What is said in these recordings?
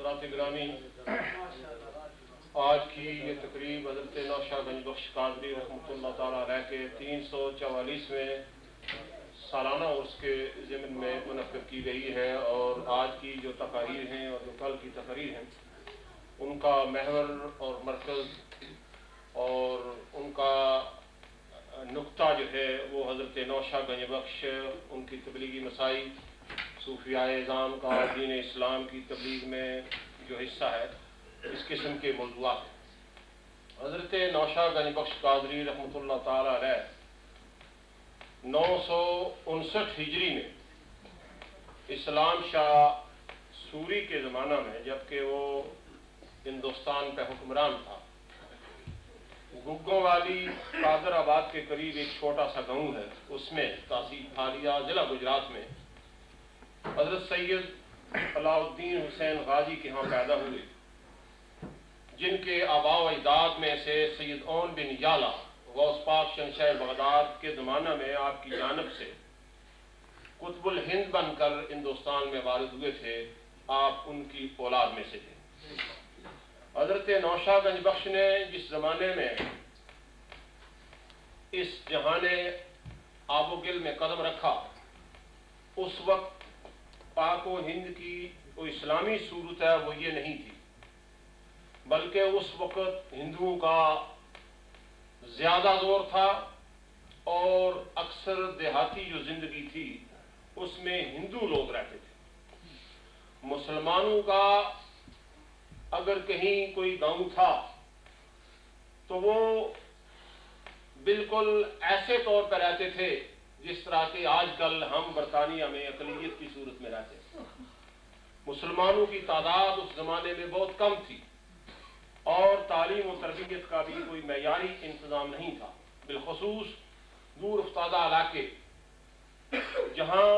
حضرات گرامی، آج کی یہ تقریب حضرت نوشہ گنج بخش قادری رحمۃ اللہ تعالیٰ علیہ کے 344ویں سالانہ عرس کے ضمن میں منعقد کی گئی ہے، اور آج کی جو تقاریر ہیں اور جو کل کی تقاریر ہیں ان کا محور اور مرکز اور ان کا نقطہ جو ہے وہ حضرت نوشہ گنج بخش، ان کی تبلیغی مسائی، صوفیاء اعظام کا دین اسلام کی تبلیغ میں جو حصہ ہے، اس قسم کے موضوعات ہیں۔ حضرت نوشہ گنج بخش قادری رحمۃ اللہ تعالی علیہ 959 ہجری میں اسلام شاہ سوری کے زمانہ میں، جبکہ وہ ہندوستان پہ حکمران تھا، گگوں والی قادر آباد کے قریب ایک چھوٹا سا گاؤں ہے، اس میں تحصیل پھالیہ ضلع گجرات میں حضرت سید علاء الدین حسین غازی کے ہاں پیدا ہوئے، جن کے آباء و اجداد میں سے سید اون بن یالا غوث پاک شہنشاہ بغداد کے زمانہ میں آپ کی جانب سے قطب الہند بن کر ہندوستان میں وارد ہوئے تھے، آپ ان کی اولاد میں سے تھے۔ حضرت نوشہ گنج بخش نے جس زمانے میں اس جہان آب و گل میں قدم رکھا، اس وقت پاک و ہند کی وہ اسلامی صورت ہے وہ یہ نہیں تھی، بلکہ اس وقت ہندوؤں کا زیادہ زور تھا، اور اکثر دیہاتی جو زندگی تھی اس میں ہندو لوگ رہتے تھے۔ مسلمانوں کا اگر کہیں کوئی گاؤں تھا تو وہ بالکل ایسے طور پر رہتے تھے جس طرح کہ آج کل ہم برطانیہ میں اقلیت کی صورت میں رہتے ہیں۔ مسلمانوں کی تعداد اس زمانے میں بہت کم تھی، اور تعلیم و تربیت کا بھی کوئی معیاری انتظام نہیں تھا، بالخصوص دور افتادہ علاقے جہاں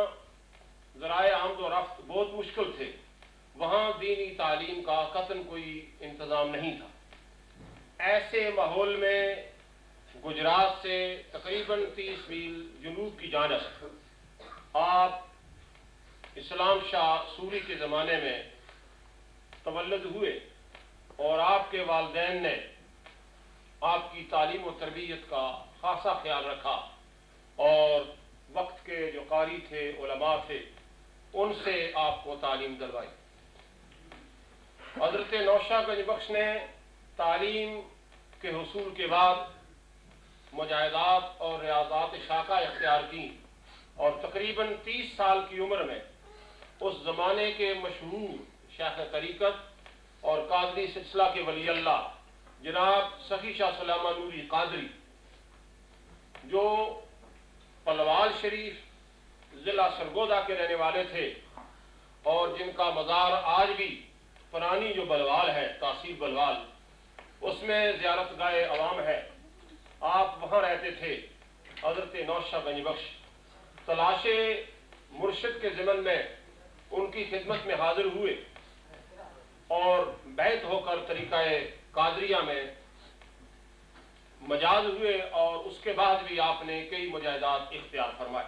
ذرائع آمد و رفت بہت مشکل تھے، وہاں دینی تعلیم کا قطعاً کوئی انتظام نہیں تھا۔ ایسے ماحول میں گجرات سے تقریباً 30 میل جنوب کی جانب آپ اسلام شاہ سوری کے زمانے میں تولد ہوئے، اور آپ کے والدین نے آپ کی تعلیم و تربیت کا خاصا خیال رکھا، اور وقت کے جو قاری تھے، علماء تھے، ان سے آپ کو تعلیم دلوائی۔ حضرت نوشہ گنج بخش نے تعلیم کے حصول کے بعد مجاہدات اور ریاضات شاقہ اختیار کی، اور تقریباً 30 سال کی عمر میں اس زمانے کے مشہور شیخ طریقت اور قادری سلسلہ کے ولی اللہ جناب سخی شاہ سلیمان نوری قادری، جو پلوال شریف ضلع سرگودا کے رہنے والے تھے، اور جن کا مزار آج بھی پرانی جو بلوال ہے، تحصیل بلوال، اس میں زیارت گاہ عوام ہے، آپ وہاں رہتے تھے۔ حضرت نوشہ گنج بخش تلاش مرشد کے ضمن میں ان کی خدمت میں حاضر ہوئے، اور بیعت ہو کر طریقہ قادریہ میں مجاز ہوئے، اور اس کے بعد بھی آپ نے کئی مجاہدات اختیار فرمائے۔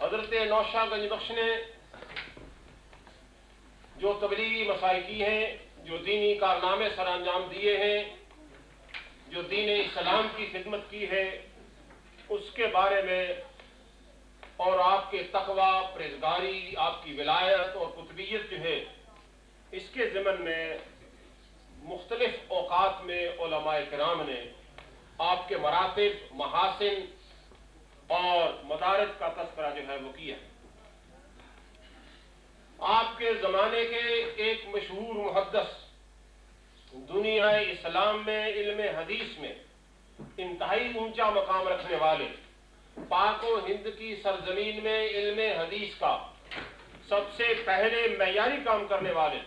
حضرت نوشہ گنج بخش نے جو تبلیغی مسائل کی ہیں، جو دینی کارنامے سر انجام دیے ہیں، جو دین اسلام کی خدمت کی ہے، اس کے بارے میں، اور آپ کے تقوی، پرہیزگاری، آپ کی ولایت اور قطبیت جو ہے، اس کے ضمن میں مختلف اوقات میں علماء کرام نے آپ کے مراتب، محاسن اور مدارج کا تذکرہ جو ہے وہ کیا۔ آپ کے زمانے کے ایک مشہور محدث، دنیا اسلام میں علم حدیث میں انتہائی اونچا مقام رکھنے والے، پاک و ہند کی سرزمین میں علم حدیث کا سب سے پہلے معیاری کام کرنے والے،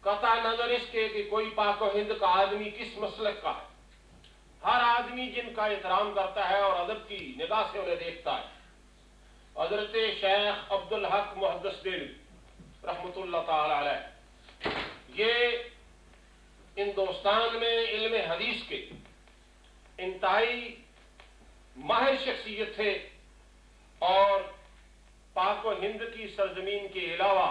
قطع نظر اس کے کہ کوئی پاک و ہند کا آدمی کس مسلک کا ہے، ہر آدمی جن کا احترام کرتا ہے اور ادب کی نگاہ سے انہیں دیکھتا ہے، حضرت شیخ عبدالحق محدث دہلوی رحمۃ اللہ تعالی علیہ، یہ ہندوستان میں علم حدیث کے انتہائی ماہر شخصیت تھے، اور پاک و ہند کی سرزمین کے علاوہ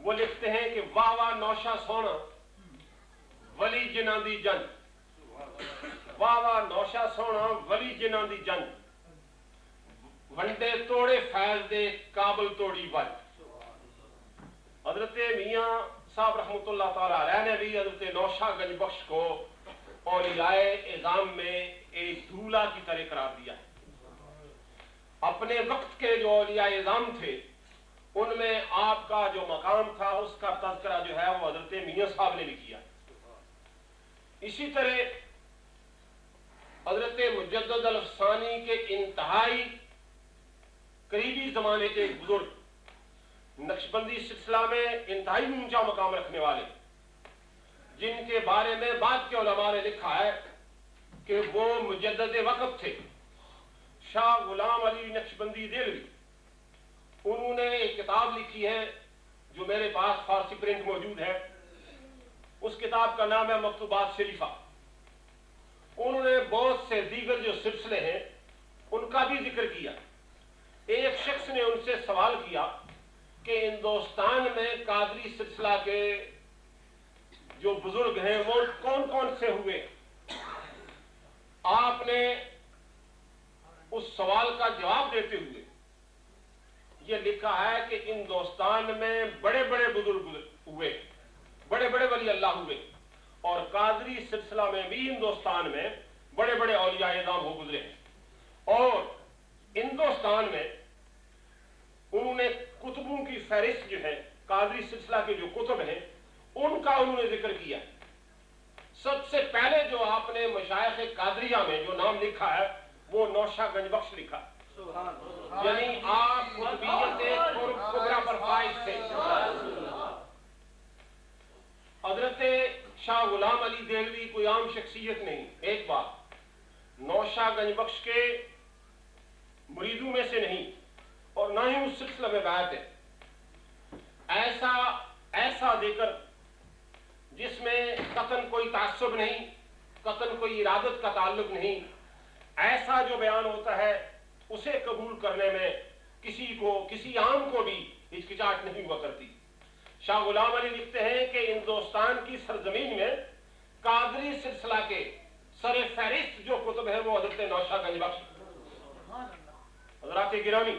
وہ لکھتے ہیں کہ واہ واہ نوشا سونا ولی جناں دی جن، واہ واہ نوشا سونا ولی جناں دی جن، ونڈے توڑے فیض دے کابل توڑی ون۔ حضرت میاں صاحب رحمۃ اللہ تعالی علیہ نے بھی حضرت نوشا گنج بخش کو اولیاء اعظام میں ایک دھولا کی طرح قرار دیا ہے۔ اپنے وقت کے جو اولیاء اعظام تھے ان میں آپ کا جو مقام تھا اس کا تذکرہ جو ہے وہ حضرت میاں صاحب نے بھی کیا۔ اسی طرح حضرت مجدد الفسانی کے انتہائی قریبی زمانے کے ایک بزرگ، نقشبندی سلسلہ میں انتہائی اونچا مقام رکھنے والے، جن کے بارے میں بعد کے علماء نے لکھا ہے کہ وہ مجدد وقت تھے، شاہ غلام علی نقشبندی دہلوی۔ انہوں نے ایک کتاب لکھی ہے جو میرے پاس فارسی پرنٹ موجود ہے، اس کتاب کا نام ہے مکتوبات شریفہ۔ انہوں نے بہت سے دیگر جو سلسلے ہیں ان کا بھی ذکر کیا۔ ایک شخص نے ان سے سوال کیا کہ ہندوستان میں قادری سلسلہ کے جو بزرگ ہیں وہ کون کون سے ہوئے؟ آپ نے اس سوال کا جواب دیتے ہوئے یہ لکھا ہے کہ ہندوستان میں بڑے بڑے بزرگ ہوئے، بڑے بڑے ولی اللہ ہوئے، اور قادری سلسلہ میں بھی ہندوستان میں بڑے بڑے اولیاء اعظام ہو گزرے ہیں۔ اور ہندوستان میں انہوں نے کتبوں کی فہرست جو ہے، قادری سلسلہ کے جو کتب ہیں ان کا انہوں نے ذکر کیا۔ سب سے پہلے جو آپ نے مشائخ قادریہ میں جو نام لکھا ہے وہ نوشا گنج بخش لکھا، یعنی آپ قطبیت کبریٰ پر فائز تھے۔ حضرت شاہ غلام علی دہلوی کوئی عام شخصیت نہیں۔ ایک بات، نوشا گنج بخش کے مریدوں میں سے نہیں اور نہ ہی اس سلسلہ میں بیعت ہے۔ ایسا ذکر جس میں قطعاً کوئی تعصب نہیں، قطعاً کوئی ارادت کا تعلق نہیں، ایسا جو بیان ہوتا ہے اسے قبول کرنے میں کسی عام کو بھی ہچکچاہٹ نہیں ہوا کرتی۔ شاہ غلام علی لکھتے ہیں کہ ہندوستان کی سرزمین میں قادری سلسلہ کے سر فہرست جو کتب ہے وہ حضرت نوشا گنج بخش۔ حضرات گرامی،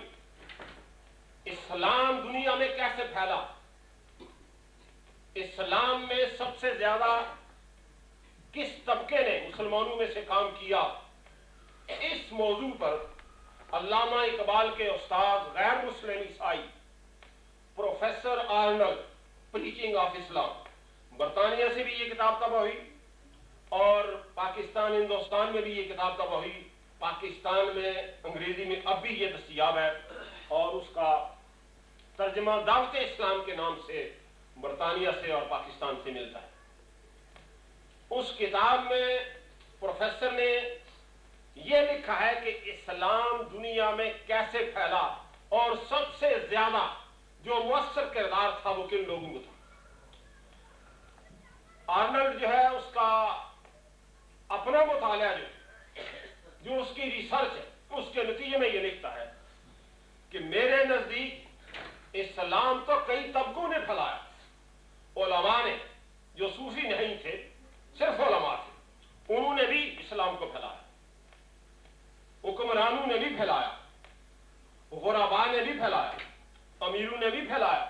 اسلام دنیا میں کیسے پھیلا؟ اسلام میں سب سے زیادہ کس طبقے نے مسلمانوں میں سے کام کیا؟ اس موضوع پر علامہ اقبال کے استاد غیر مسلم عیسائی پروفیسر آرنلڈ، پریچنگ آف اسلام، برطانیہ سے بھی یہ کتاب طبع ہوئی اور پاکستان ہندوستان میں بھی یہ کتاب طبع ہوئی۔ پاکستان میں انگریزی میں اب بھی یہ دستیاب ہے اور اس کا ترجمہ دعوت اسلام کے نام سے برطانیہ سے اور پاکستان سے ملتا ہے۔ اس کتاب میں پروفیسر نے یہ لکھا ہے کہ اسلام دنیا میں کیسے پھیلا اور سب سے زیادہ جو مؤثر کردار تھا وہ کن لوگوں کو تھا۔ آرنلڈ جو ہے اس کا اپنا مطالعہ جو اس کی ریسرچ ہے اس کے نتیجے میں یہ لکھتا ہے کہ میرے نزدیک اسلام تو کئی طبقوں نے پھیلایا، علماء نے جو صوفی نہیں تھے، صرف علماء تھے، انہوں نے بھی اسلام کو پھیلایا، حکمرانوں نے بھی پھیلایا، غرباء نے بھی پھیلایا، امیروں نے بھی پھیلایا،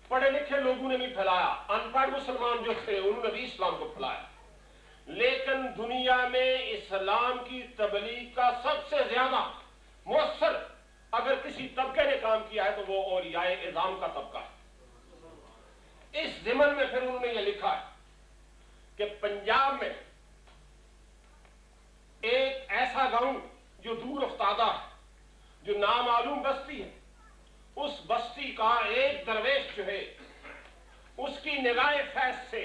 پڑھے لکھے لوگوں نے بھی پھیلایا، ان پڑھ مسلمان جو تھے انہوں نے بھی اسلام کو پھیلایا۔ لیکن دنیا میں اسلام کی تبلیغ کا سب سے زیادہ مؤثر اگر کسی طبقے نے کام کیا ہے تو وہ اولیاء اعظام کا طبقہ ہے۔ اس ضمن میں پھر انہوں نے یہ لکھا ہے کہ پنجاب میں ایک ایسا گاؤں جو دور افتادہ ہے، جو نامعلوم بستی ہے، اس بستی کا ایک درویش جو ہے اس کی نگاہ فیض سے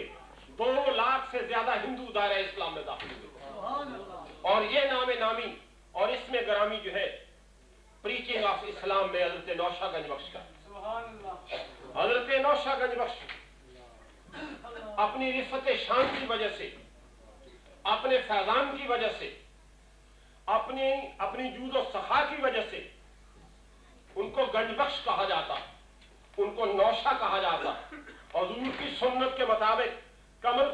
2 لاکھ سے زیادہ ہندو دائرہ اسلام میں داخل ہوئے، اور یہ نام نامی اور اس میں گرامی جو ہے پریچنگ آف اسلام میں حضرت نوشا گنج بخش کا۔ حضرت نوشا گنج بخش اپنی رفت شان کی وجہ سے، اپنے فیضان کی وجہ سے، اپنی جود و سخا کی وجہ سے ان کو گنج بخش کہا جاتا، ان کو نوشہ کہا جاتا، حضور کی سنت کے مطابق کمل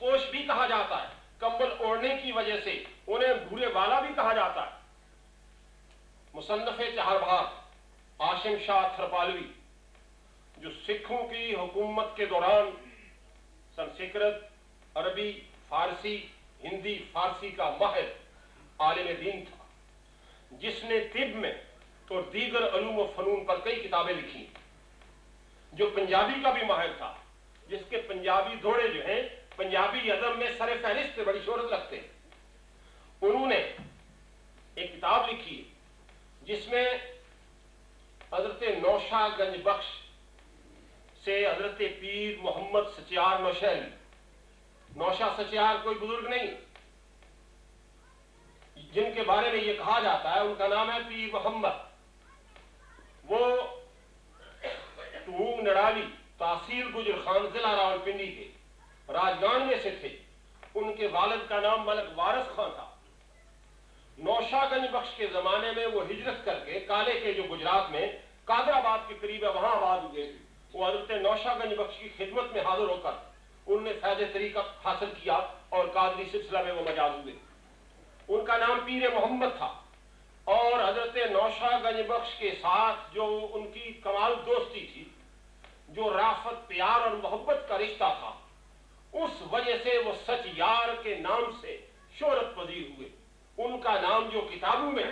پوش بھی کہا جاتا ہے، کمبل اوڑھنے کی وجہ سے انہیں بھورے والا بھی کہا جاتا ہے۔ مصنف چہار بہار عاشم شاہ تھرپالوی، جو سکھوں کی حکومت کے دوران سنسکرت، عربی، فارسی، ہندی، فارسی کا ماہر عالم دین تھا، جس نے طب میں اور دیگر علوم و فنون پر کئی کتابیں لکھی، جو پنجابی کا بھی ماہر تھا، جس کے پنجابی دوڑے جو ہیں پنجابی ادب میں سر فہرست بڑی شہرت رکھتے ہیں۔ انہوں نے ایک کتاب لکھی جس میں حضرت نوشہ گنج بخش سے حضرت پیر محمد سچیار نوشہری، نوشہ سچیار کوئی بزرگ نہیں، جن کے بارے میں یہ کہا جاتا ہے ان کا نام ہے پیر محمد، وہ ٹوم نڑالی تحصیل گجر خان ضلع راولپنڈی کے راجگان میں سے تھے۔ ان کے والد کا نام ملک وارث خان تھا۔ نوشہ گنج بخش کے زمانے میں وہ ہجرت کر کے کالے کے جو گجرات میں قادر آباد کے قریب ہے وہاں آباد ہوئے تھے۔ وہ حضرت نوشہ گنج بخش کی خدمت میں حاضر ہو کر انہوں نے فیض طریقت حاصل کیا اور قادری سلسلہ میں وہ مجاز ہوئے۔ ان کا نام پیر محمد تھا، اور حضرت نوشہ گنج بخش کے ساتھ جو ان کی کمال دوستی تھی، جو رافت پیار اور محبت کا رشتہ تھا، اس وجہ سے وہ سچ یار کے نام سے شہرت پذیر ہوئے۔ ان کا نام جو کتابوں میں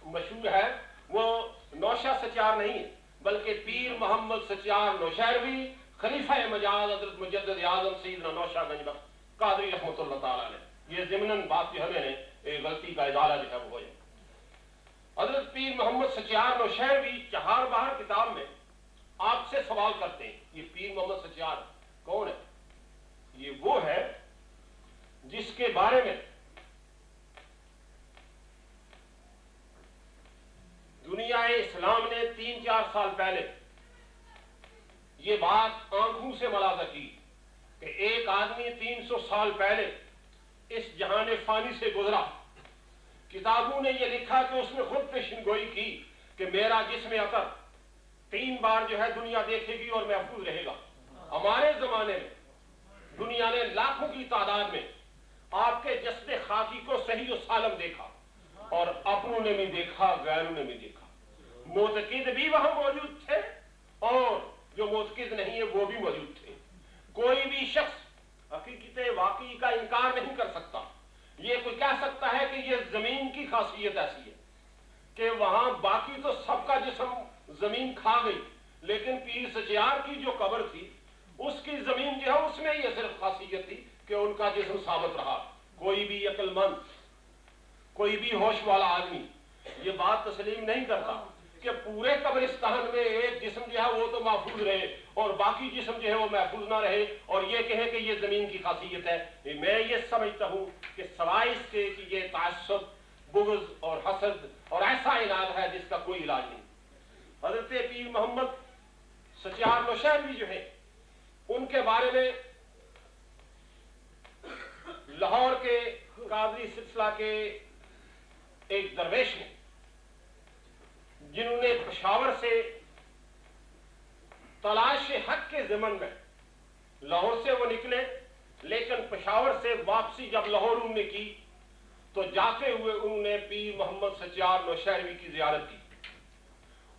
مشہور ہے وہ نوشہ سچیار نہیں بلکہ پیر محمد سچیار نوشہروی خلیفہ مجاز حضرت مجدد اعظم سیدنا نوشہ گنج بخش قادری رحمۃ اللہ تعالیٰ نے۔ یہ ضمناً بات جو ہمیں نے غلطی کا ازالہ جو ہے وہ ہو جائے۔ حضرت پیر محمد سچیار نوشہروی چہار بہار کتاب میں آپ سے سوال کرتے ہیں، یہ پیر محمد سچیار کون ہے؟ یہ وہ ہے جس کے بارے میں دنیا اسلام نے 3-4 سال پہلے یہ بات آنکھوں سے ملاحظہ کی کہ ایک آدمی 300 سال پہلے اس جہان فانی سے گزرا۔ کتابوں نے یہ لکھا کہ اس نے خود پیشن گوئی کی کہ میرا جسم اطہر 3 بار جو ہے دنیا دیکھے گی اور محفوظ رہے گا۔ ہمارے زمانے میں دنیا نے لاکھوں کی تعداد میں آپ کے جسد خاکی کو صحیح و سالم دیکھا، اور اپنوں نے بھی دیکھا، غیروں نے بھی دیکھا۔ معتقد بھی وہاں موجود تھے اور جو معتقد نہیں ہے وہ بھی موجود تھے۔ کوئی بھی شخص حقیقت واقعی کا انکار نہیں کر سکتا۔ یہ کوئی کہہ سکتا ہے کہ یہ زمین کی خاصیت ایسی ہے کہ وہاں باقی تو سب کا جسم زمین کھا گئی، لیکن پیر سچیار کی جو قبر تھی اس کی زمین جو ہے اس میں یہ صرف خاصیت تھی کہ ان کا جسم ثابت رہا۔ کوئی بھی عقل مند، کوئی بھی ہوش والا آدمی یہ بات تسلیم نہیں کرتا کہ پورے قبرستان میں ایک جسم جو ہے وہ تو محفوظ رہے اور باقی جسم جو ہے وہ محفوظ نہ رہے، اور یہ کہے کہ یہ زمین کی خاصیت ہے۔ میں یہ سمجھتا ہوں کہ سوائے اس کے کہ یہ تعصب، بغض اور حسد اور ایسا عناد ہے جس کا کوئی علاج نہیں۔ حضرت پیر محمد سچیار نوشہروی جو ہے ان کے بارے میں لاہور کے قادری سلسلہ کے ایک درویش نے، جنہوں نے پشاور سے تلاش حق کے ضمن میں لاہور سے وہ نکلے، لیکن پشاور سے واپسی جب لاہور انہوں نے کی تو جاتے ہوئے انہوں نے پیر محمد سچیار نوشہروی کی زیارت کی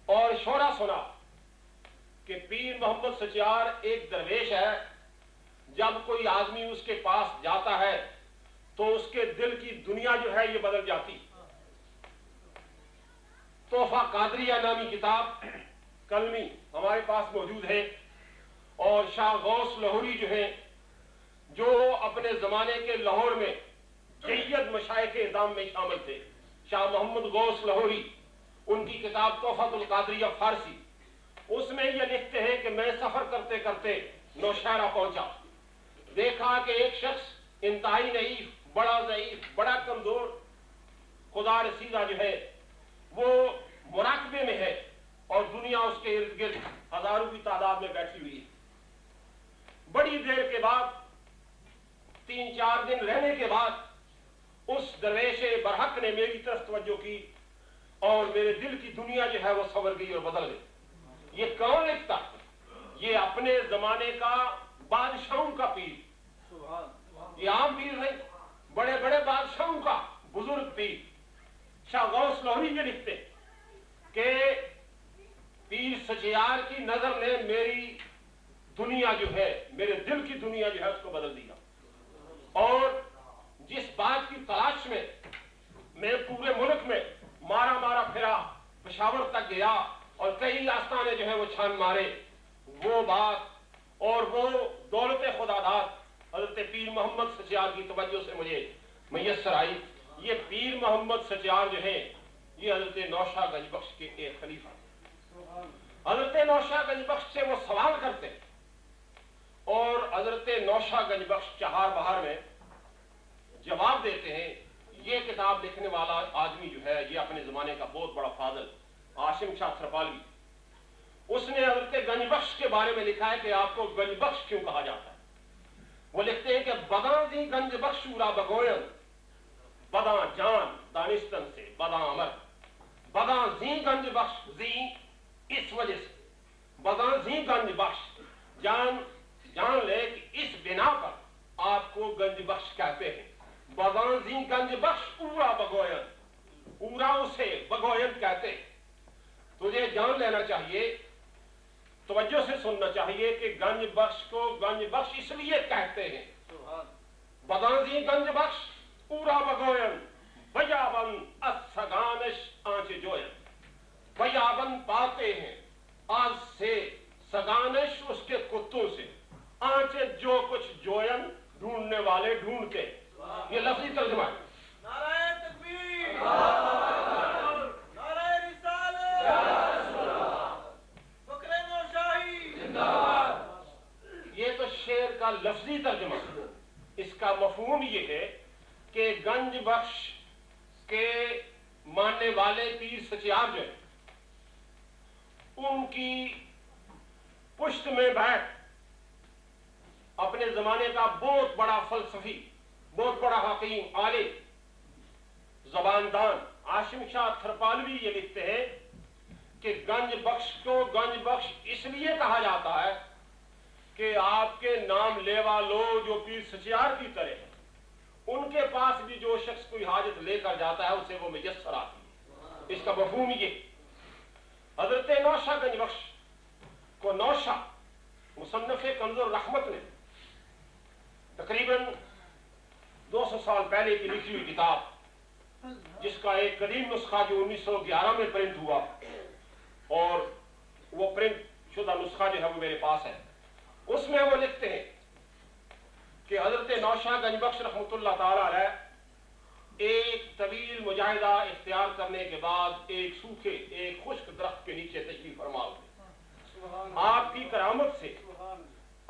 اور شعرا سنا کہ پیر محمد سچیار ایک درویش ہے، جب کوئی آدمی اس کے پاس جاتا ہے تو اس کے دل کی دنیا جو ہے یہ بدل جاتی۔ تحفہ قادریہ نامی کتاب کلمی ہمارے پاس موجود ہے، اور شاہ غوث لاہوری جو ہیں جو اپنے زمانے کے لاہور میں جید مشائخ اعظام میں شامل تھے، شاہ محمد غوث لاہوری، ان کی کتاب تحفۃ القادریہ فارسی، اس میں یہ لکھتے ہیں کہ میں سفر کرتے کرتے نوشہرہ پہنچا، دیکھا کہ ایک شخص انتہائی ضعیف، بڑا ضعیف، بڑا کمزور، خدا رسیدہ جو ہے وہ مراقبے میں ہے، اور دنیا اس کے ارد گرد ہزاروں کی تعداد میں بیٹھی ہوئی ہے۔ بڑی دیر کے بعد 3-4 دن رہنے کے بعد اس درویش برحق نے میری طرف توجہ کی اور میرے دل کی دنیا جو ہے وہ سنور گئی اور بدل گئی۔ یہ کون لکھتا؟ یہ اپنے زمانے کا بادشاہوں کا پیر، یہ عام پیر نہیں، بڑے بڑے بادشاہوں کا بزرگ پیر شاہ غوث لوہری یہ لکھتے کہ پیر سچیار کی نظر نے میری دنیا جو ہے، میرے دل کی دنیا جو ہے اس کو بدل دیا، اور جس بات کی تلاش میں میں پورے ملک میں مارا مارا پھرا، پشاور تک گیا اور کئی آستانے جو ہے وہ چھان مارے، وہ بات اور وہ دولت خدا داد حضرت پیر محمد سچیار کی توجہ سے مجھے میسر آئی۔ یہ پیر محمد سچیار جو ہیں یہ حضرت نوشہ گنج بخش کے ایک خلیفہ تھے۔ حضرت نوشہ گنج بخش سے وہ سوال کرتے اور حضرت نوشہ گنج بخش چہار بہار میں جواب دیتے ہیں۔ یہ کتاب لکھنے والا آدمی جو ہے یہ اپنے زمانے کا بہت بڑا فاضل عاشم شاہ تھرپالوی، اس نے حضرت گنج بخش کے بارے میں لکھا ہے کہ آپ کو گنج بخش کیوں کہا جاتا ہے۔ وہ لکھتے ہیں کہ بداں دی گنج بخش اورا بگوین، بداں جان دانستن سے بداں امر، بداں زی گنج بخش زی اس وجہ سے، بداں زی گنج بخش جان لے کہ اس بنا پر آپ کو گنج بخش کہتے ہیں۔ بداں زی گنج بخش اورا بگوین، اورا اسے بگوین کہتے ہیں۔ تجھے جان لینا چاہیے، توجہ سے سننا چاہیے کہ گنج بخش کو گنج بخش اس لیے کہتے ہیں۔ بدانزی گنج بخش پورا بگوین بیابن سگانش آنچ جوین، بیابن پاتے ہیں آج سے سگانش اس کے کتوں سے، آنچ جو کچھ جوین ڈھونڈنے والے ڈھونڈتے۔ یہ لفظی ترجمہ ہے۔ نعرہ تکبیر، یہ تو شعر کا لفظی ترجمہ ہے۔ اس کا مفہوم یہ ہے کہ گنج بخش کے ماننے والے پیر سچیار جو ہیں ان کی پشت میں بیٹھ اپنے زمانے کا بہت بڑا فلسفی، بہت بڑا حکیم، عالم، زباندان عاشم شاہ تھرپالوی یہ لکھتے ہیں کہ گنج بخش کو گنج بخش اس لیے کہا جاتا ہے کہ آپ کے نام لیوا لوگ جو پیر سچیار کی طرح ہیں، ان کے پاس بھی جو شخص کوئی حاجت لے کر جاتا ہے اسے وہ میسر آتی ہے۔ اس کا مفہوم یہ حضرت نوشہ گنج بخش کو نوشہ مصنف کنز الرحمت نے تقریباً 200 سال پہلے کی لکھی ہوئی کتاب، جس کا ایک قدیم نسخہ جو 1911 میں پرنٹ ہوا اور وہ پرنٹ شدہ نسخہ جو ہے وہ میرے پاس ہے، اس میں وہ لکھتے ہیں کہ حضرت نوشہ گنج بخش رحمۃ اللہ تعالی علیہ ایک طویل مجاہدہ اختیار کرنے کے بعد ایک سوکھے، ایک خشک درخت کے نیچے تشریف فرما ہوئے۔ آپ کی کرامت سے،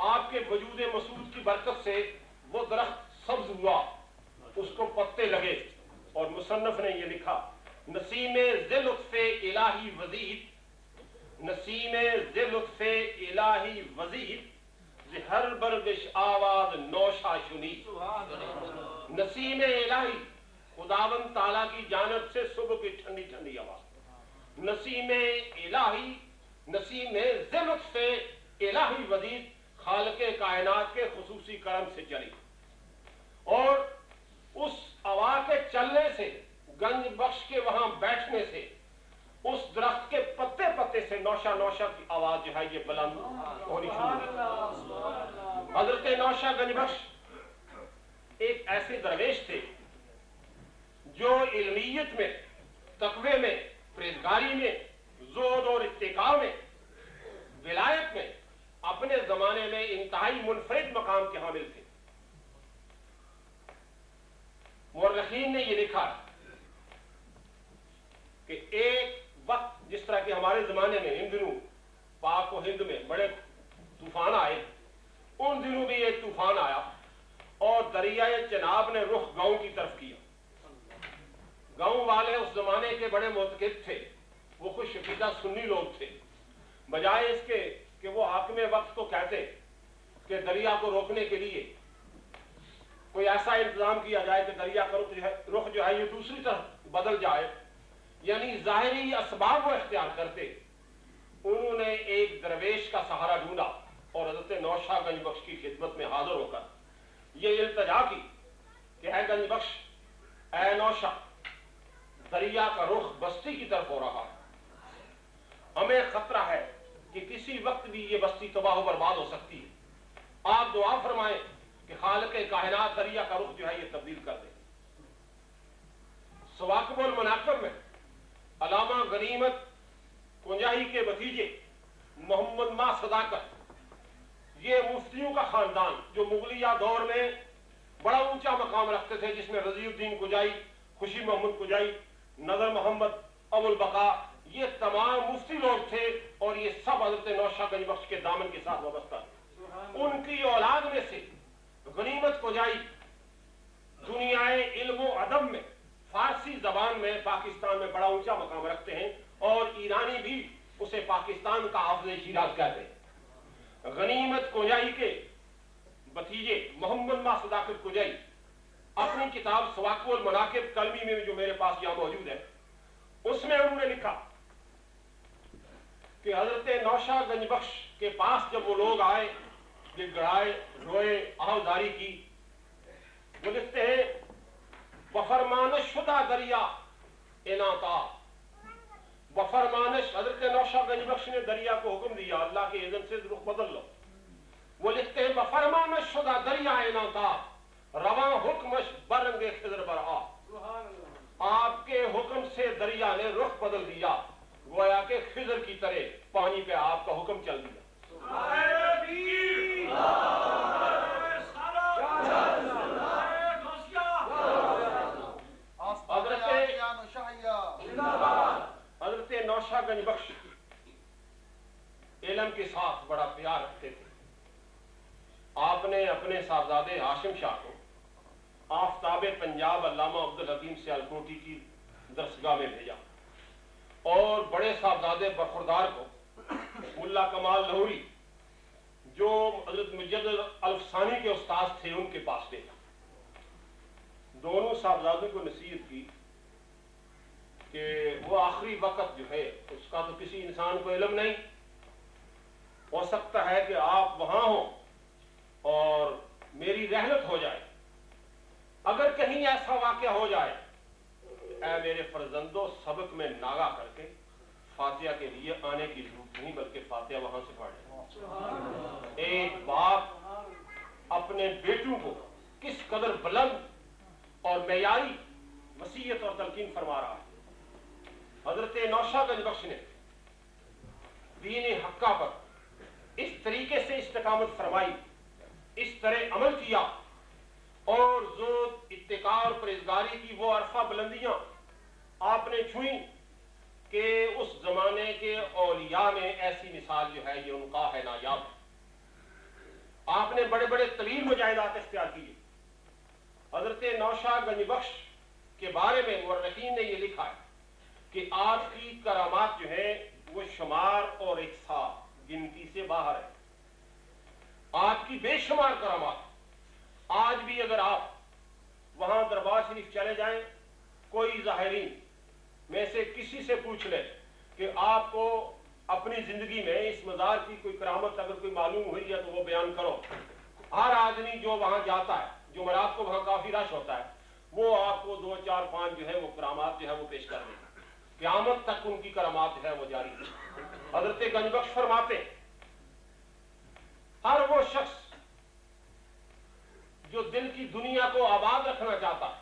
آپ کے وجود مسعود کی برکت سے وہ درخت سبز ہوا، اس کو پتے لگے، اور مصنف نے یہ لکھا: نسیم ذی لطف الہی وزید، نسیم ذی لطف الہی وزید، ذی ہر برگش آواز نوشہ شنید۔ نسیم الہی، خداوند تعالیٰ کی جانب سے صبح کی ٹھنڈی ٹھنڈی آواز، نسیم الہی، نسیم ذی لطف الہی وزید، خالق کائنات کے خصوصی کرم سے چلی، اور اس ہوا کے چلنے سے، گنج بخش کے وہاں بیٹھنے سے، اس درخت کے پتے پتے سے نوشہ نوشہ کی آواز جو ہے یہ بلند ہونی شروع ہوئی۔ حضرت نوشہ گنج بخش ایک ایسے درویش تھے جو علمیت میں، تقوی میں، پرہیزگاری میں، زہد اور اتقاء میں، ولایت میں اپنے زمانے میں انتہائی منفرد مقام کے حامل تھے۔ مورخین نے یہ لکھا کہ ایک وقت جس طرح کہ ہمارے زمانے میں ان دنوں پاک و ہند میں بڑے طوفان آئے، ان دنوں بھی ایک طوفان آیا اور دریائے چناب نے رخ گاؤں کی طرف کیا۔ گاؤں والے اس زمانے کے بڑے معتقد تھے، وہ خوش عقیدہ سنی لوگ تھے۔ بجائے اس کے کہ وہ حاکم وقت کو کہتے کہ دریا کو روکنے کے لیے کوئی ایسا انتظام کیا جائے کہ دریا کا رخ جو ہے یہ دوسری طرف بدل جائے، یعنی ظاہری اسباب وہ اختیار کرتے، انہوں نے ایک درویش کا سہارا ڈھونڈا اور حضرت نوشہ گنج بخش کی خدمت میں حاضر ہو کر یہ التجا کی کہ اے گنج بخش، اے نوشہ، دریا کا رخ بستی کی طرف ہو رہا ہے، ہمیں خطرہ ہے کہ کسی وقت بھی یہ بستی تباہ و برباد ہو سکتی ہے، آپ دعا فرمائیں کہ خالق کائنات دریا کا رخ جو ہے یہ تبدیل کر دے۔ سواکب المناقب میں علامہ غنیمت کنجاہی کے بھتیجے محمد ماہ صداقت، یہ مفتیوں کا خاندان جو مغلیہ دور میں بڑا اونچا مقام رکھتے تھے، جس میں رضی الدین کجائی، خوشی محمد کجائی، نظر محمد، ابو البقاء، یہ تمام مفتی لوگ تھے اور یہ سب حضرت نوشہ گنج بخش کے دامن کے ساتھ وابستہ تھے۔ ان کی اولاد میں سے غنیمت کجائی دنیائے علم و ادب میں، فارسی زبان میں پاکستان میں بڑا اونچا مقام رکھتے ہیں اور ایرانی بھی اسے پاکستان کا حافظ شیراز کہتے ہیں۔ غنیمت کجائی کے بھتیجے محمد ماہ صداقت کجائی اپنی کتاب سواقب المناقب کلمی میں جو میرے پاس یہاں موجود ہے، اس میں انہوں نے لکھا کہ حضرت نوشہ گنج بخش کے پاس جب وہ لوگ آئے، گڑائے، روئے، آہوداری کی، وہ لکھتے ہیں بفرمانش شدہ دریا انعطا، بفرمانش حضرت نوشہ گنج بخش نے دریا کو حکم دیا اللہ کے اذن سے رخ بدل لو۔ وہ لکھتے ہیں بفرمانش شدہ دریا انعطا رواں حکمش برنگ خضر برآ، آپ کے حکم سے دریا نے رخ بدل دیا، گویا کہ خضر کی طرح پانی پہ آپ کا حکم چل دیا۔ حضرت نوشہ گنج بخش علم کے ساتھ بڑا پیار رکھتے تھے۔ آپ نے اپنے صاحبزادے ہاشم شاہ کو آفتاب پنجاب علامہ عبدالحکیم سیالکوٹی کی درسگاہ میں بھیجا اور بڑے صاحبزادے برخوردار کو ملا کمال لاہوری جو حضرت مجدد الفسانی کے استاذ تھے ان کے پاس بھیجا۔ دونوں صاحبزادوں کو نصیحت کی کہ وہ آخری وقت جو ہے اس کا تو کسی انسان کو علم نہیں، ہو سکتا ہے کہ آپ وہاں ہوں اور میری رحلت ہو جائے، اگر کہیں ایسا واقعہ ہو جائے اے میرے فرزندوں سبق میں ناغہ کر کے فاتحہ کے لیے آنے کی ضرورت نہیں بلکہ فاتحہ وہاں سے پڑھ لیں۔ ایک باپ اپنے بیٹوں کو کس قدر بلند اور معیاری وصیت اور تلقین فرما رہا ہے۔ حضرت نوشہ گنج بخش نے دین حقہ پر اس طریقے سے استقامت فرمائی، اس طرح عمل کیا اور زود اتقاء اور پرہیزگاری کی وہ عرفہ بلندیاں آپ نے چھوئیں کہ اس زمانے کے اولیاء میں ایسی مثال جو ہے یہ ان کا ہے نایاب۔ آپ نے بڑے بڑے طویل مجاہدات اختیار کیے۔ حضرت نوشہ گنج بخش کے بارے میں مورخین نے یہ لکھا ہے کہ آپ کی کرامات جو ہے وہ شمار اور احصاء گنتی سے باہر ہے۔ آپ کی بے شمار کرامات، آج بھی اگر آپ وہاں دربار شریف چلے جائیں، کوئی ظاہرین میں سے کسی سے پوچھ لے کہ آپ کو اپنی زندگی میں اس مزار کی کوئی کرامت اگر کوئی معلوم ہوئی ہے تو وہ بیان کرو۔ ہر آدمی جو وہاں جاتا ہے، جمعرات کو وہاں کافی رش ہوتا ہے، وہ آپ کو 2 4 5 جو ہے وہ کرامات جو ہے وہ پیش کر دیں گے۔ قیامت تک ان کی کرامات جو ہے وہ جاری ہے۔ حضرت گنج بخش فرماتے ہر وہ شخص جو دل کی دنیا کو آباد رکھنا چاہتا ہے،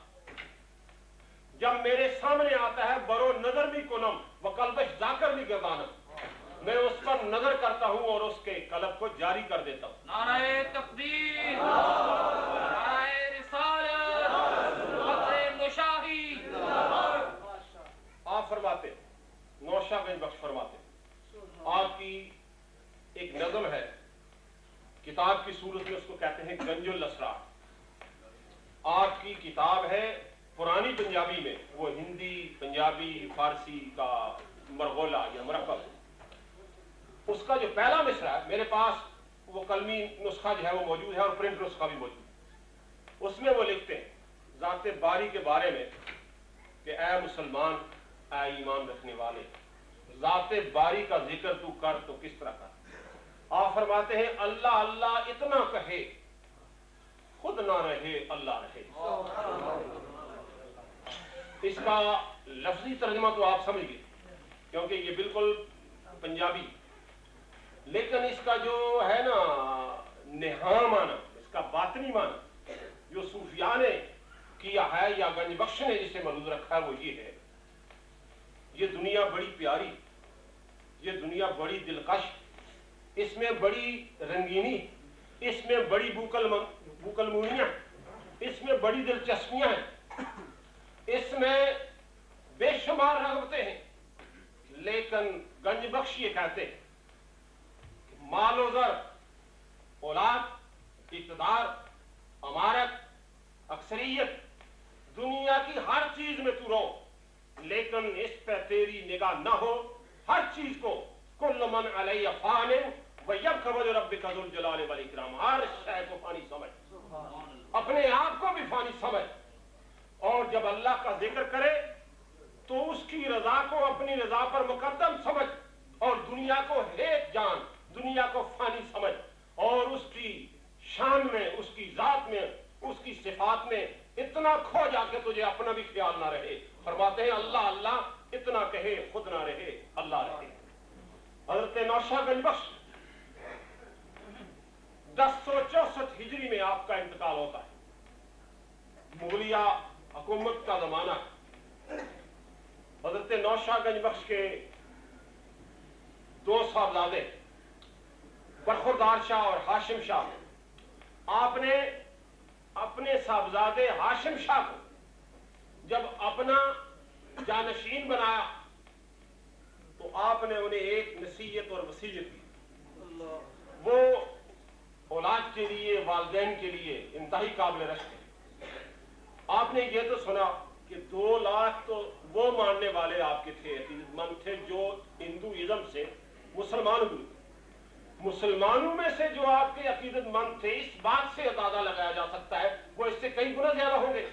جب میرے سامنے آتا ہے برو نظر بھی کنم و قلبش ذاکر بھی گردانم، میں اس پر نظر کرتا ہوں اور اس کے قلب کو جاری کر دیتا ہوں۔ نعرہ تکبیر، نعرہ رسالت، فخر نشاہی۔ آپ فرماتے نوشہ گنج بخش فرماتے آپ کی ایک نظم ہے، کتاب کی صورت میں اس کو کہتے ہیں گنج الاسرار۔ آپ کی کتاب ہے پرانی پنجابی میں، وہ ہندی، پنجابی، فارسی کا مرغولہ یا مرکب، اس کا جو پہلا مصرع ہے میرے پاس وہ قلمی نسخہ جو ہے وہ موجود ہے اور پرنٹ نسخہ بھی موجود ہے۔ اس میں وہ لکھتے ہیں ذات باری کے بارے میں کہ اے مسلمان، اے ایمان رکھنے والے ذات باری کا ذکر تو کر تو کس طرح کر. آپ فرماتے ہیں اللہ اللہ اتنا کہے خود نہ رہے اللہ رہے. اس کا لفظی ترجمہ تو آپ سمجھ گئے کیونکہ یہ بالکل پنجابی، لیکن اس کا جو ہے نا نہاں معنی، اس کا باطنی معنی جو صوفیاء نے کیا ہے یا گنج بخش نے جسے محفوظ رکھا ہے وہ یہ ہے: یہ دنیا بڑی پیاری، یہ دنیا بڑی دلکش، اس میں بڑی رنگینی، اس میں بڑی بوکل مونیاں، اس میں بڑی دلچسپیاں ہیں، اس میں بے شمار رغبتیں ہیں. لیکن گنج بخش یہ کہتے ہیں کہ مال و زر، اولاد، اقتدار، امارت، اکثریت، دنیا کی ہر چیز میں تو رو، لیکن اس پہ تیری نگاہ نہ ہو. ہر چیز کو کل من علیہ فان ویبقى وجہ ربک ذو الجلال والاکرام، ہر شے کو فانی سمجھ، اپنے آپ کو بھی فانی سمجھ. اور جب اللہ کا ذکر کرے تو اس کی رضا کو اپنی رضا پر مقدم سمجھ، اور دنیا کو ہیٹ جان، دنیا کو فانی سمجھ، اور اس کی شان میں، اس کی ذات میں، اس کی صفات میں اتنا کھو جا کے تجھے اپنا بھی خیال نہ رہے. فرماتے ہیں اللہ اللہ اتنا کہے خود نہ رہے اللہ رہے. حضرت نوشہ گنج بخش 1064 ہجری میں آپ کا انتقال ہوتا ہے. مغلیہ حکومت کا زمانہ. حضرت نوشہ گنج بخش کے 2 صاحبزادے برخوردار شاہ اور ہاشم شاہ، آپ نے اپنے صاحبزادے ہاشم شاہ کو جب اپنا جانشین بنایا تو آپ نے انہیں ایک نصیحت اور وصیت کی. وہ اولاد کے لیے، والدین کے لیے انتہائی قابل رشک ہے. آپ نے یہ تو سنا کہ 2 لاکھ تو وہ ماننے والے آپ کے تھے، عقیدت مند تھے جو ہندوازم سے مسلمان ہوئے. مسلمانوں میں سے جو آپ کے عقیدت مند تھے، اس بات سے اندازہ لگایا جا سکتا ہے وہ اس سے کئی گنا زیادہ ہوں گے.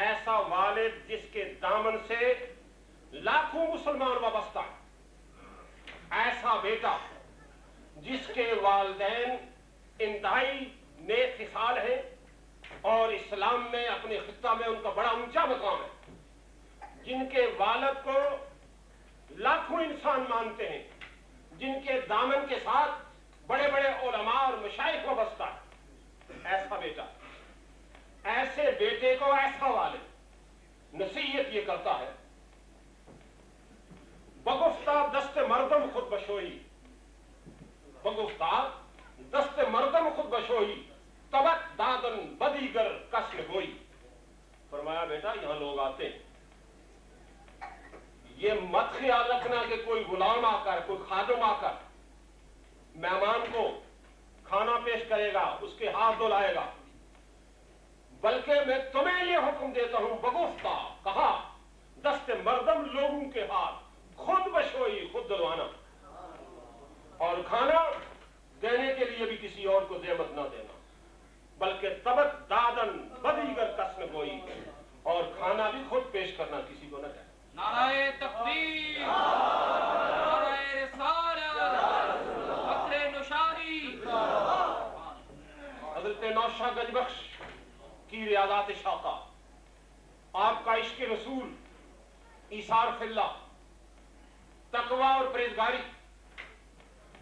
ایسا والد جس کے دامن سے لاکھوں مسلمان وابستہ ہیں، ایسا بیٹا جس کے والدین انتہائی نیک خصال ہیں اور اسلام میں اپنے خطہ میں ان کا بڑا اونچا مقام ہے، جن کے والد کو لاکھوں انسان مانتے ہیں، جن کے دامن کے ساتھ بڑے بڑے علماء اور مشائخ وابستہ ہیں، ایسا بیٹا، ایسے بیٹے کو ایسا والد نصیحت یہ کرتا ہے: بگفتہ دست مردم خود بشوئی، بگفتہ دست مردم خود بشوئی، تبک دادن بدیگر کسل ہوئی. فرمایا بیٹا یہاں لوگ آتے ہیں، یہ مت خیال رکھنا کہ کوئی غلام آ کر، کوئی خادم آ کر مہمان کو کھانا پیش کرے گا، اس کے ہاتھ دھلائے گا، بلکہ میں تمہیں یہ حکم دیتا ہوں، بگفتہ کہا دست مردم لوگوں کے ہاتھ خود بشوئی، خود دلوانا، اور کھانا دینے کے لیے بھی کسی اور کو زحمت نہ دینا، بلکہ تبک دادن بدیگر کسن گوئی، اور کھانا بھی خود پیش کرنا، کسی کو نہ کہنا. نعرہ تکبیر، نعرہ رسالت، فخر نشاہی. حضرت نوشہ گنج بخش کی ریاضات شاقہ، آپ کا عشق رسول، ایثار فی اللہ، تقوی اور پرہیزگاری،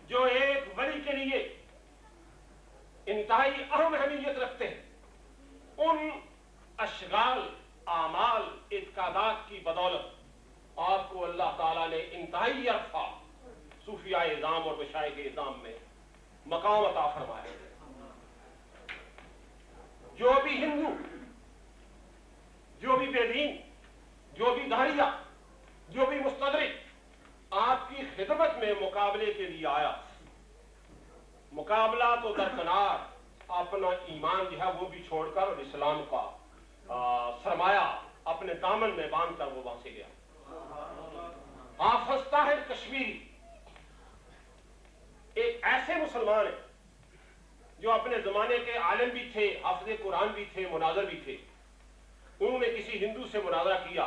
جو ایک ولی کے لیے انتہائی اہم اہمیت رکھتے ہیں، ان اشغال، اعمال، اعتقادات کی بدولت آپ کو اللہ تعالیٰ نے انتہائی عرفہ صوفیاء اعظام اور مشائخ اعظام میں مقام عطا فرمایا. جو بھی ہندو، جو بھی بے دین، جو بھی دھاڑیا، جو بھی مستدرک آپ کی خدمت میں مقابلے کے لیے آیا، مقابلہ تو درکنار، اپنا ایمان جو ہے وہ بھی چھوڑ کر اور اسلام کا سرمایہ اپنے دامن میں باندھ کر وہ وہاں سے گیا. حافظ طاہر کشمیری ایک ایسے مسلمان ہیں جو اپنے زمانے کے عالم بھی تھے، حافظ قرآن بھی تھے، مناظر بھی تھے. انہوں نے کسی ہندو سے مناظرہ کیا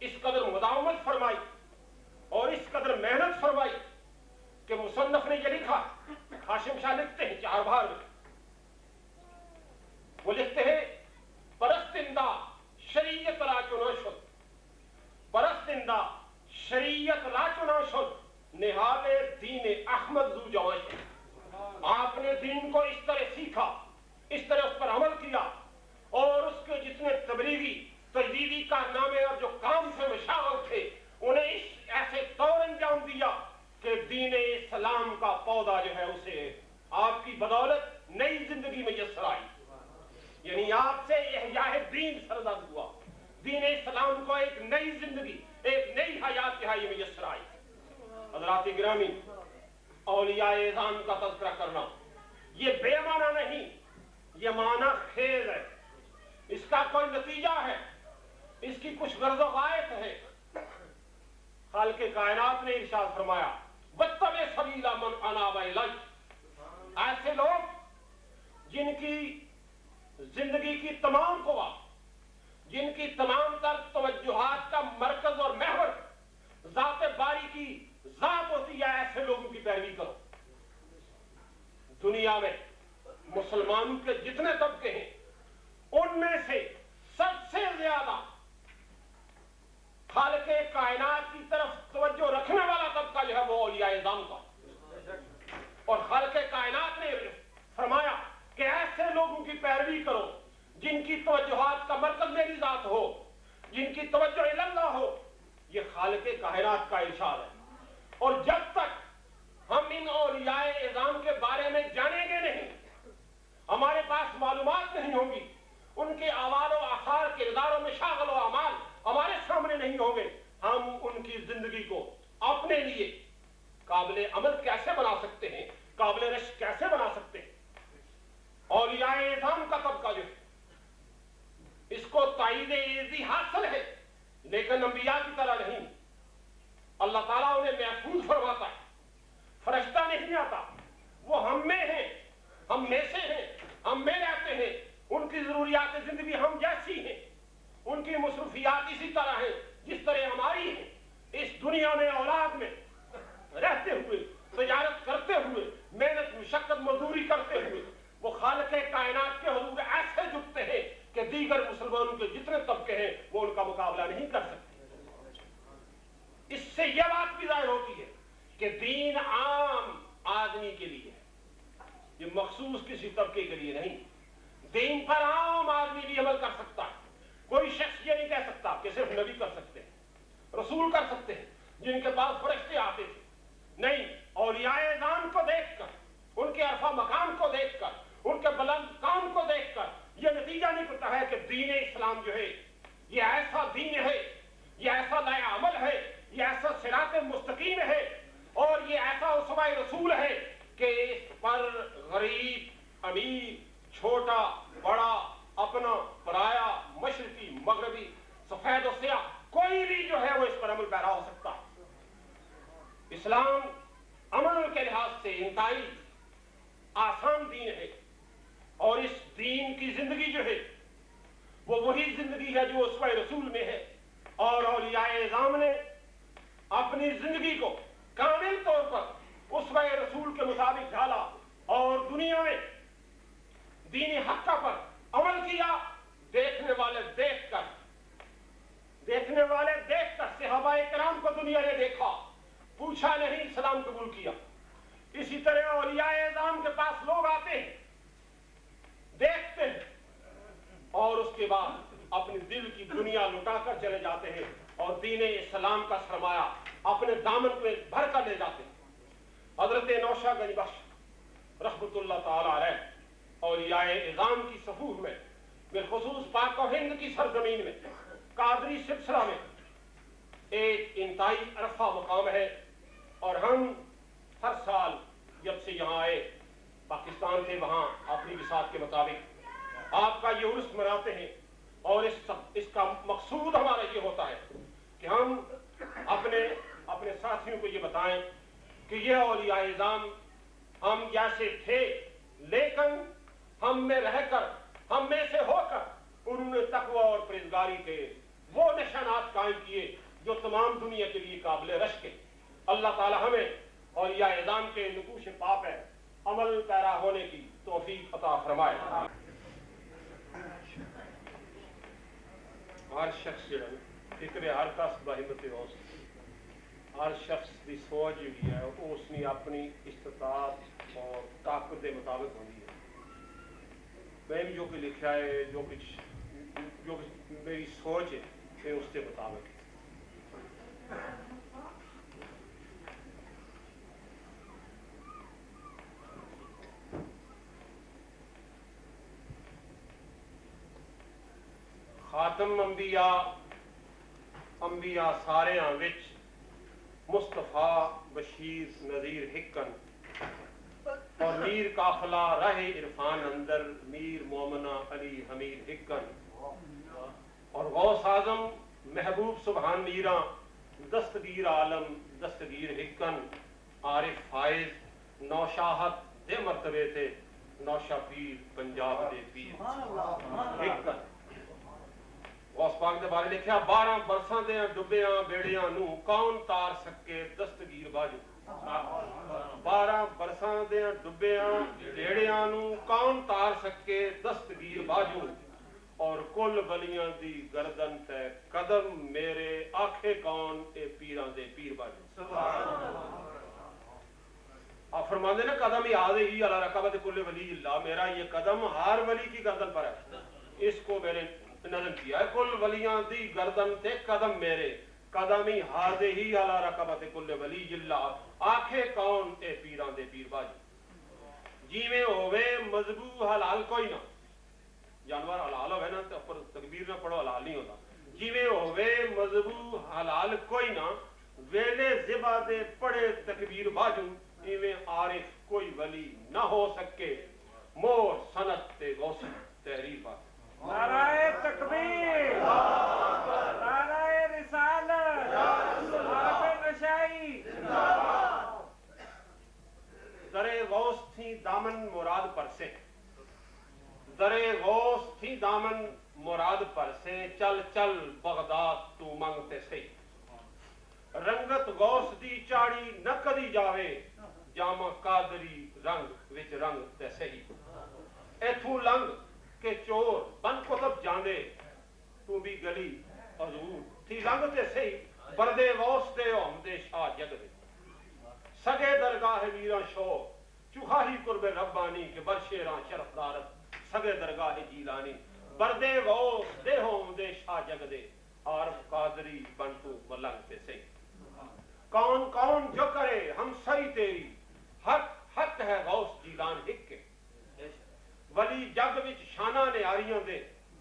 اس قدر مداومت فرمائی اور اس قدر محنت فرمائی کہ مصنف نے یہ لکھا، ہاشم شاہ لکھتے ہیں 4 بار میں، وہ لکھتے ہیں پرستندہ شریعت را چنا شد، پرستندہ شریعت را چنا شد، نہال دین احمد زو جوان شد۔ آپ نے دین کو اس طرح سیکھا، اس طرح اس پر عمل کیا اور اس کے جتنے تبلیغی تجدیدی کارنامے اور جو کام سے مشاغل تھے انہیں اس ایسے طور انجام دیا کہ دین اسلام کا پودا جو ہے اسے آپ کی بدولت نئی زندگی میسر آئی، یعنی آپ سے احیاء دین سرزد ہوا، دین اسلام کو ایک نئی زندگی، ایک نئی حیات دہائی میسر آئی۔ حضرات گرامی، اولیاء اعظام کا تذکرہ کرنا یہ بے معنی نہیں، یہ معنی خیز ہے، اس کا کوئی نتیجہ ہے، اس کی کچھ غرض و غایت ہے۔ خالق کائنات نے ارشاد فرمایا وَاتَّبِعْ سَبِيلَ مَنْ أَنَابَ إِلَيَّ، ایسے لوگ جن کی زندگی کی تمام قوا، جن کی تمام تر توجہات کا مرکز اور محور ذات باری کی ذات ہوتی ہے، ایسے لوگوں کی پیروی کرو۔ دنیا میں مسلمانوں کے جتنے طبقے ہیں ان میں سے سب سے زیادہ خالق کائنات کی طرف توجہ رکھنے والا طبقہ جو ہے وہ اولیاء اعظام کا، اور خالق کائنات نے فرمایا کہ ایسے لوگوں کی پیروی کرو جن کی توجہات کا مرکز میری ذات ہو، جن کی توجہ اللہ ہو، یہ خالق کائنات کا ارشاد ہے۔ اور جب تک ہم ان اولیاء اعظام کے بارے میں جانیں گے نہیں، ہمارے پاس معلومات نہیں ہوں گی، ان کے اعمال و آثار، کردار و مشاغل و اعمال ہمارے سامنے نہیں ہوں گے، ہم ان کی زندگی کو اپنے لیے قابل عمل کیسے بنا سکتے ہیں، قابل رشک کیسے بنا سکتے ہیں؟ اولیاء اعظام کا طبقہ جو ہے اس کو تائید عزی حاصل ہے، لیکن انبیاء کی طرح نہیں۔ اللہ تعالیٰ انہیں محفوظ فرماتا ہے، فرشتہ نہیں آتا، وہ ہم میں ہیں، ہم میں سے ہیں، ہم میں رہتے ہیں، ان کی ضروریات زندگی ہم جیسی ہیں، ان کی مصروفیات اسی طرح ہیں جس طرح ہماری ہیں۔ اس دنیا میں اولاد میں رہتے ہوئے، تجارت کرتے ہوئے، محنت مشقت مزدوری کرتے ہوئے وہ خالق کائنات کے حضور ایسے جھکتے ہیں کہ دیگر مسلمانوں کے جتنے طبقے ہیں وہ ان کا مقابلہ نہیں کر سکتے۔ اس سے یہ بات بھی ظاہر ہوتی ہے کہ دین عام آدمی کے لیے ہے، یہ مخصوص کسی طبقے کے لیے نہیں۔ دین پر عام آدمی بھی عمل کر سکتا ہے، کوئی شخص یہ نہیں کہہ سکتا کہ صرف نبی کر سکتے ہیں، رسول کر سکتے ہیں جن کے پاس فرشتے آتے تھے، نہیں۔ اولیاء اعظام کو دیکھ کر، ان کے عرفہ مقام کو دیکھ کر، ان کے بلند کام کو دیکھ کر یہ نتیجہ نکلتا ہے کہ دین اسلام جو ہے یہ ایسا دین ہے، یہ ایسا نیا عمل ہے، یہ ایسا صراط مستقیم ہے اور یہ ایسا اسوہ رسول ہے کہ اس پر غریب امیر، چھوٹا بڑا، اپنا پرایا، مشرقی مغربی، سفید و سیاہ، کوئی بھی جو ہے وہ اس پر عمل پیرا ہو سکتا ہے۔ اسلام عمل کے لحاظ سے انتہائی آسان دین ہے، اور اس دین کی زندگی جو ہے وہ وہی زندگی ہے جو اسوہ رسول میں ہے، اور اولیاء اعظام نے اپنی زندگی کو کامل طور پر اسوہ رسول کے مطابق ڈھالا اور دنیا میں دین حقہ پر عمل کیا۔ دیکھنے والے دیکھ کر صحابہ کرام کو دنیا نے دیکھا، پوچھا نہیں، اسلام قبول کیا۔ اسی طرح اولیاء اعظام کے پاس لوگ آتے ہیں، دیکھتے ہیں اور اس کے بعد اپنے دل کی دنیا لٹا کر چلے جاتے ہیں اور دین اسلام کا سرمایہ اپنے دامن میں بھر کر لے جاتے ہیں۔ حضرت نوشہ گنج بخش رحمۃ اللہ تعالی علیہ اولیاء اعظام کی صفوف میں، بالخصوص پاک و ہند کی سرزمین میں قادری سلسلہ میں ایک انتہائی عرفہ مقام ہے، اور ہم ہر سال جب سے یہاں آئے پاکستان سے وہاں اپنی بساط کے مطابق آپ کا یہ عرس مناتے ہیں، اور اس کا مقصود ہمارا یہ ہوتا ہے کہ ہم اپنے ساتھیوں کو یہ بتائیں کہ یہ اولیاء اعظام ہم جیسے تھے، لیکن ہم میں رہ کر، ہم میں سے ہو کر انہوں نے تقوی اور پرہیزگاری کے وہ نشانات قائم کیے جو تمام دنیا کے لیے قابل رشک ہے۔ اللہ تعالی ہمیں اور یا اعظام کے نقوش پاپ ہے عمل پیرا ہونے کی توفیق عطا فرمائے۔ ہر شخص جو ہے فکر ہر کس بہمت اوسط، ہر شخص کی سوچ جی ہے وہ اس نے اپنی استطاعت اور طاقت کے مطابق ہوتی ہے۔ میں بھی جو کہ لکھا ہے جو میری سوچ ہے کہ اس کے مطابق خاتم انبیاء سارے وچ مصطفیٰ بشیر نذیر حکن اور میر قافلہ راہ عرفان اندر میر مومنہ علی حمید حکن اور غوث اعظم محبوب سبحان میرا دستگیر عالم دستگیر حکن عارف فائز نوشاہت دے مرتبے تھے نوشا پیر پنجاب دے پیر حکن۔ غوث پاک دے بارے لکھیا 12 برساں دے ڈبیاں بیڑیاں نو کون تار سکے دستگیر باجو۔ 12 برساں دے ڈبیاں بیڑیاں نو کون تار سکے دستگیر باجو اور کل ولیاں دی گردن تے قدم میرے آکھے کون اے پیراں دے پیر باجو۔ آپ فرماندے نا قدم ہی آدھے ہی علی رقبت کل ولی اللہ، میرا یہ قدم ہر ولی کی گردن پر ہے، اس کو میں نے نظم کیا ہے کل ولیاں دی گردن تے قدم میرے قدمی ہاضے ہی علی رقبت کل ولی اللہ آنکھیں کون اے پیران دے پیر باجی۔ جی میں ہوئے مذبوح حلال کوئی نہ، جانور حلال ہوئے نا تو پر تکبیر نہ پڑھو حلال نہیں ہوتا۔ جی میں ہوئے مذبوح حلال کوئی نہ ویلے زبا دے پڑے تکبیر باجو ایویں عارف کوئی ولی نہ ہو سکے مور سنت تے غوث تحریر باجو۔ نعرہ تکبیر، نعرہ رسالت، عرف نشائی۔ درے غوث تھی دامن مراد پر سے، درے غوث تھی دامن مراد پر سے چل چل بغداد تو منگتے سے رنگت غوث دی چاڑی نہ کدی جاوے جامع قادری رنگ وچ رنگ تے سہی ایتھوں لنگ کہ چور بن کتب جاندے تو بھی گلی حضور تھی لنگ تے سہی بردے غوث دے اومدے شاہ جگ دے سگے درگاہ میرا شو چوہاہی قرب ربانی کے برشیراں شرف دارت سگے درگاہ جیلانی بردے غوث دے اومدے شاہ جگ دے عارف قادری بنتو ملنگ تے سہی کون کون جو کرے ہم سری تیری حق حق ہے غوث جیلان حق کے ولی جگ وچ شانہ نے آریاں دے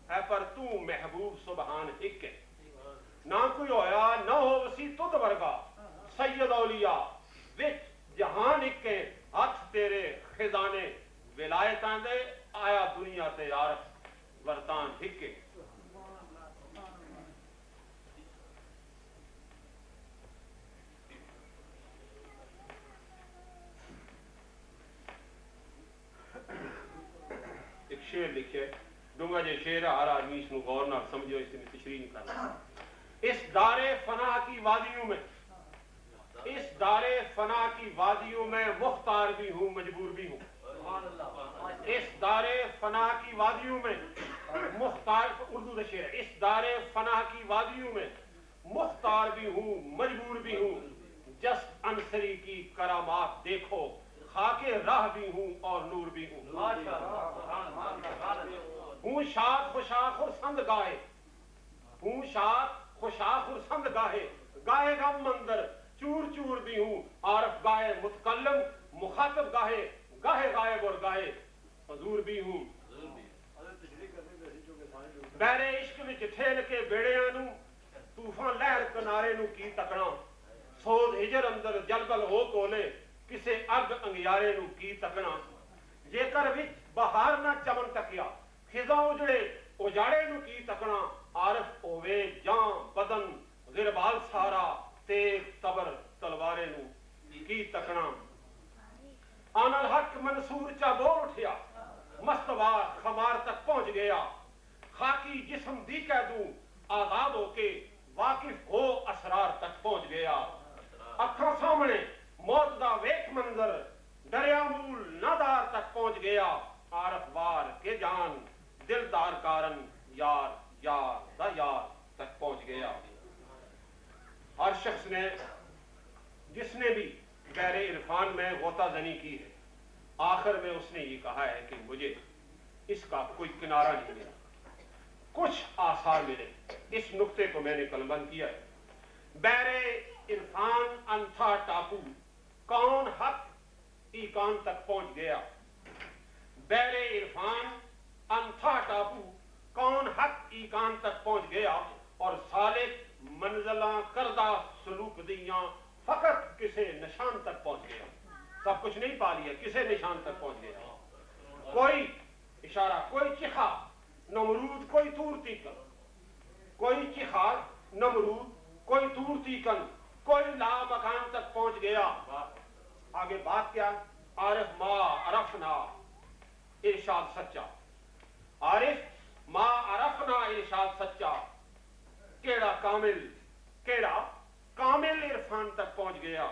ہے پر تو محبوب سبحان حق ہے نہ کوئی ہویا نہ ہو وسی تد ورگا سید اولیاء وچ جہان حق ہے ہاتھ تیرے خزانے ولایتاں دے آیا دنیا تے عارف ورتان حق ہے۔ شیر لکھے ڈونگا جے شیر ہر آدمی اس نو غور نہ سمجھو اس میں تشریح نہیں کرنا۔ اس دار فنا کی وادیوں میں اس دار فنا کی وادیوں میں مختار بھی ہوں مجبور بھی ہوں اس دار فنا کی وادیوں میں مختار اردو دا شیر اس دار فنا کی وادیوں میں مختار بھی ہوں مجبور بھی ہوں جس انصری کی کرامات دیکھو خاک راہ بھی ہوں اور نور بھی ہوں ہوں شاد خوشاخ اور سند گاہے ہوں شاد خوشاخ اور سند گاہے گاہے غم اندر چور چور بھی ہوں عارف گاہے متکلم مخاطب گاہے گاہے غائب اور گاہے حضور بھی ہوں بہرے عشق میں ٹھیل کے بیڑیاں نو طوفان لہر کنارے نو کی تکڑاں سود ہجر اندر جلبل ہو کولے کسے اگ انگیارے نو کی تکنا جے کر وچ بہار نہ چمن تکیا خزاں اجڑے اجاڑے نو کی تکنا عارف ہووے جان بدن غربال سارا تیغ تبر تلوارے نو کی تکنا آن الحق منصور چا بول اٹھیا مستوار خمار تک پہنچ گیا خاکی دی جسم دی کہہ دوں آزاد ہو کے واقف ہو اسرار تک پہنچ گیا اکھاں سامنے موت دا ویکھ منظر دریا مول نادار تک پہنچ گیا عارف وار کے جان دلدار کارن یار یار دا یار تک پہنچ گیا ہر شخص نے جس نے بھی بحر عرفان میں غوطہ زنی کی ہے آخر میں اس نے یہ کہا ہے کہ مجھے اس کا کوئی کنارہ نہیں ملا کچھ آثار ملے اس نقطے کو میں نے قلمبند کیا ہے بحر عرفان انتھا ٹاپو کون حق ایکان تک پہنچ گیا بحر عرفان انتھا ٹاپو کون حق ایکان تک پہنچ گیا اور سالک منزلاں کردہ سلوک دیاں فقط کسے نشان تک پہنچ گیا سب کچھ نہیں پا لیا کسے نشان تک پہنچ گیا کوئی اشارہ کوئی چخا نمرود کوئی تور تیکن کوئی چخا نمرود کوئی تور تیکن کوئی لا مکان تک پہنچ گیا آگے بات کیا عارف ما عرفنا ارشاد سچا عارف ما عرفنا ارشاد سچا کیڑا کامل عرفان تک پہنچ گیا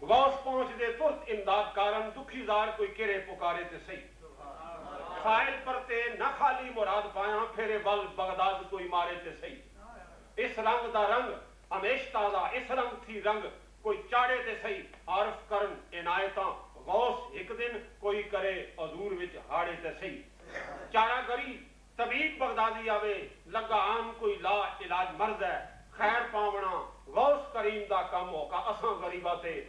غوث پہنچ دے ترت امداد کارن دکھی زار کوئی کرے پکارے تے صحیح خائل پرتے نہ خالی مراد پایا پھرے بل بغداد کوئی مارے تے صحیح اس رنگ دا رنگ ہمیش تازہ اس رنگ تھی رنگ کوئی چاڑے تے صحیح عارف کرن عنایتاں غوث ایک دن کوئی کرے حضور وچ ہاڑے تے صحیح چارہ گری طبیب بغدادی آوے لگا عام کوئی لا علاج مرض ہے خیر پاونا غوث کریم دا کم ہوکا اساں غریبہ تے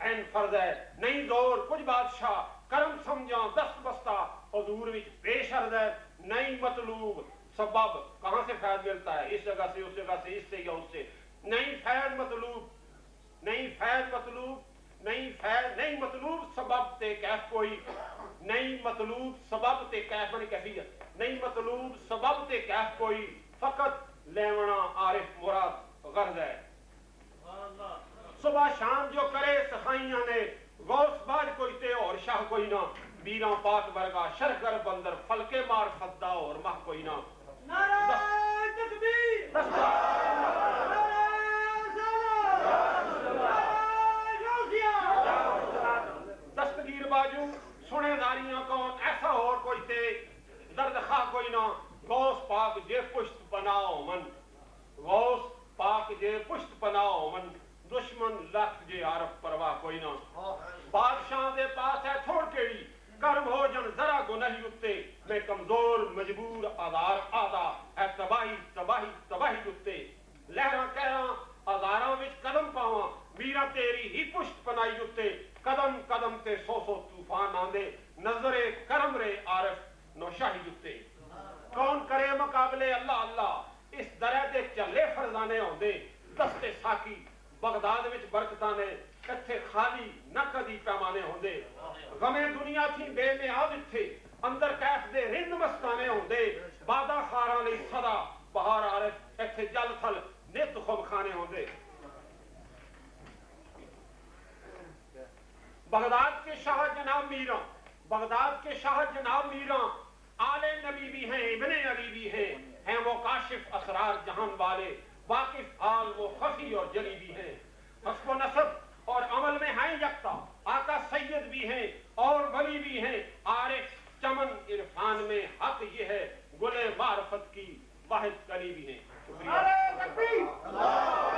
این فرض ہے نہیں دور کچھ بادشاہ کرم سمجھاں دست بستہ حضور وچ پیش عرض ہے نہیں مطلوب سبب کہاں سے فیض ملتا ہے اس جگہ سے اس جگہ سے اس سے یا اس سے نہیں فیض مطلوب نہیں مطلوب سبب تے کیف کوئی نہیں مطلوب سبب تے کیف بنی کیفیت نہیں مطلوب سبب تے کیف کوئی فقط لیونا عارف مراد غرض ہے صبح شام جو کرے سخائیاں نے غوث باج کوئی تے اور شاہ کوئی نہ بیراں پاک ورگا شرگر بندر فلکے مار خدا اور ماہ کوئی نہ نعرہ تکبیر نعرہ دستگیر باجو سنے داریاں کون ایسا اور کوئی تے درد خواہ کوئی نہ غوث پاک جے پشت پناہ من غوث پاک جے پشت پناہ من دشمن لکھ جے عارف پرواہ کوئی نہ بادشاہ دے پاس ہے چھوڑ کیڑی کرم ہو جن ذرا گناہی اتے میں کمزور مجبور آدار آدھا ہے تباہی اتے لہراں کہراں آزاراں وچ قدم پاواں میرا تیری ہی پشت پنائی اتے قدم قدم تے سو طوفان آندے نظر کرم رے عارف نوشاہی اتے کون کرے مقابلے اللہ اللہ اس درہ دے چلے فرزانے ہوندے دستے ساکی بغداد وچ برکتاں نے کتھے خالی نہ کدی پیمانے ہوندے غمیں دنیا تھی بے نیاز تھے اندر کیف دے رند مستانے ہوندے بادہ خاراں لئی صدا بہار عارف ایتھے جل تھل نت خم خانے ہوندے بغداد کے شاہ جناب میراں آل نبی بھی ہیں ابن علی بھی ہیں وہ کاشف اسرار جہان والے واقف حال وہ خفی اور جلی بھی ہیں حسب و نسب اور عمل میں ہیں یکتا آقا سید بھی ہیں اور ولی بھی ہیں عارف چمن عرفان میں حق یہ ہے گل معرفت کی واحد کلی بھی ہیں شکریہ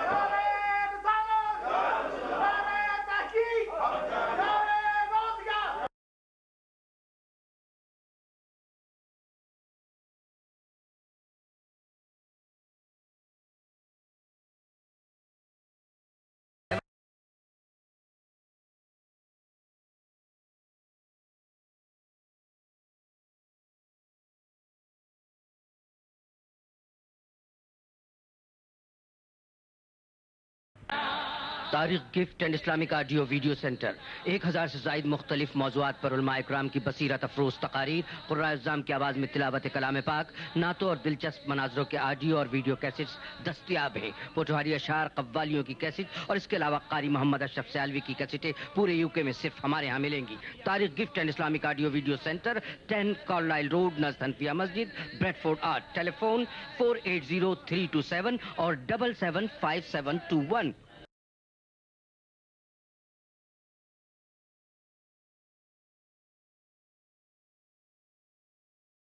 تاریخ gift and Islamic audio video centre 1000 سے زائد مختلف موضوعات پر علماء اکرام کی بصیرت افروز تقاریر، قراء اعظام کی آواز میں تلاوت کلام پاک، نعتوں اور دلچسپ مناظروں کے آڈیو اور ویڈیو کیسٹس دستیاب ہیں۔ پوٹوہاری اشعار، قوالیوں کی کیسٹ اور اس کے علاوہ قاری محمد اشرف سیالوی کی کیسٹیں پورے یو کے میں صرف ہمارے ہاں ملیں گی۔ تاریخ gift and Islamic audio video centre 10 Carlisle road نزد حنفیہ مسجد، بریڈ فورڈ 8، ٹیلی فون 480327 اور 775721۔